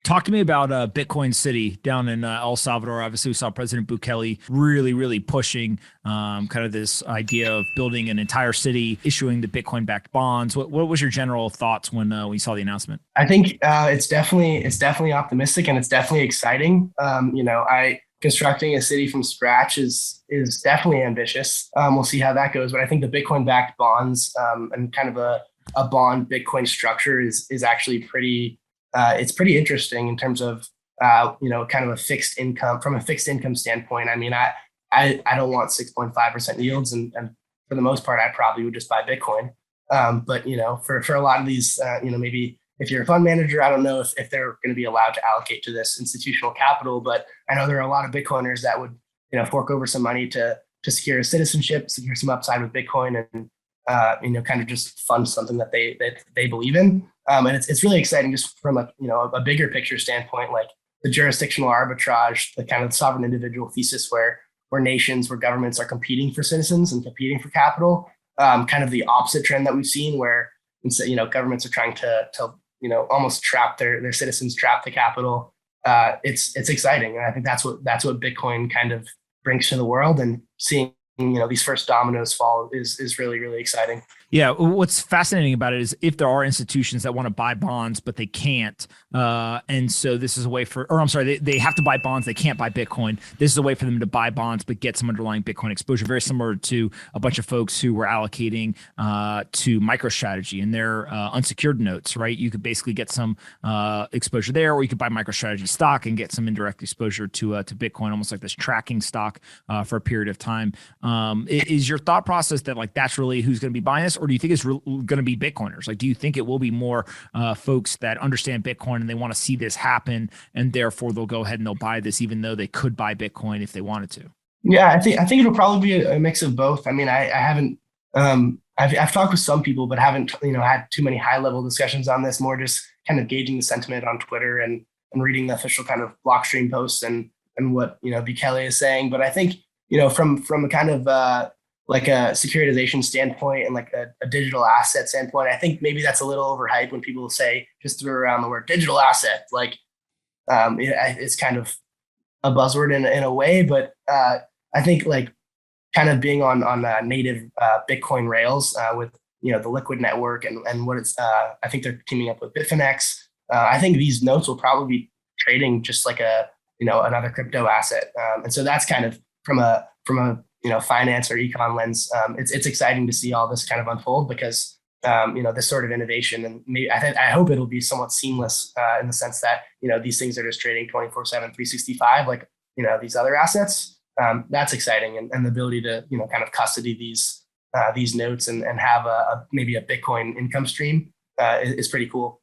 Talk to me about Bitcoin City down in El Salvador. Obviously, we saw President Bukele really pushing kind of this idea of building an entire city, issuing the Bitcoin-backed bonds. What was your general thoughts when you saw the announcement? I think it's definitely optimistic and it's definitely exciting. I constructing a city from scratch is definitely ambitious. We'll see how that goes, but I think the Bitcoin backed bonds and kind of a bond Bitcoin structure is actually pretty. It's pretty interesting in terms of kind of a fixed income from a fixed income standpoint. I mean, I don't want 6.5% yields, and for the most part, I probably would just buy Bitcoin. But for a lot of these, maybe if you're a fund manager, I don't know if they're going to be allowed to allocate to this institutional capital, but I know there are a lot of Bitcoiners that would, fork over some money to secure citizenship, secure some upside with Bitcoin, and kind of just fund something that they believe in. And it's really exciting just from a bigger picture standpoint, like the jurisdictional arbitrage, the kind of sovereign individual thesis where nations, where governments are competing for citizens and competing for capital. Kind of the opposite trend that we've seen where instead, governments are trying to almost trap their citizens, trap the capital. It's exciting, and I think that's what Bitcoin kind of brings to the world. And seeing these first dominoes fall is really exciting. Yeah, what's fascinating about it is if there are institutions that want to buy bonds, but they can't. And so this is a way for, or I'm sorry, they have to buy bonds. They can't buy Bitcoin. This is a way for them to buy bonds, but get some underlying Bitcoin exposure, very similar to a bunch of folks who were allocating to MicroStrategy and their unsecured notes, right? You could basically get some exposure there, or you could buy MicroStrategy stock and get some indirect exposure to Bitcoin, almost like this tracking stock for a period of time. Is your thought process that like that's really who's going to be buying this? Or do you think it's going to be Bitcoiners? Like, do you think it will be more folks that understand Bitcoin and they want to see this happen, and therefore they'll go ahead and they'll buy this, even though they could buy Bitcoin if they wanted to? Yeah, I think it'll probably be a mix of both. I mean, I haven't I've talked with some people, but haven't had too many high level discussions on this. More just kind of gauging the sentiment on Twitter and reading the official kind of Blockstream posts and what Bukele is saying. But I think from a kind of like a securitization standpoint and like a digital asset standpoint, I think maybe that's a little overhyped when people say just throw around the word digital asset. Like it's kind of a buzzword in a way, but I think like kind of being on native Bitcoin rails with the Liquid network and what it's I think they're teaming up with Bitfinex. I think these notes will probably be trading just like a another crypto asset, and so that's kind of from a finance or econ lens. It's exciting to see all this kind of unfold because this sort of innovation, and maybe I hope it'll be somewhat seamless in the sense that these things are just trading 24/7, 365 like these other assets. That's exciting, and the ability to kind of custody these notes and have maybe a Bitcoin income stream is pretty cool.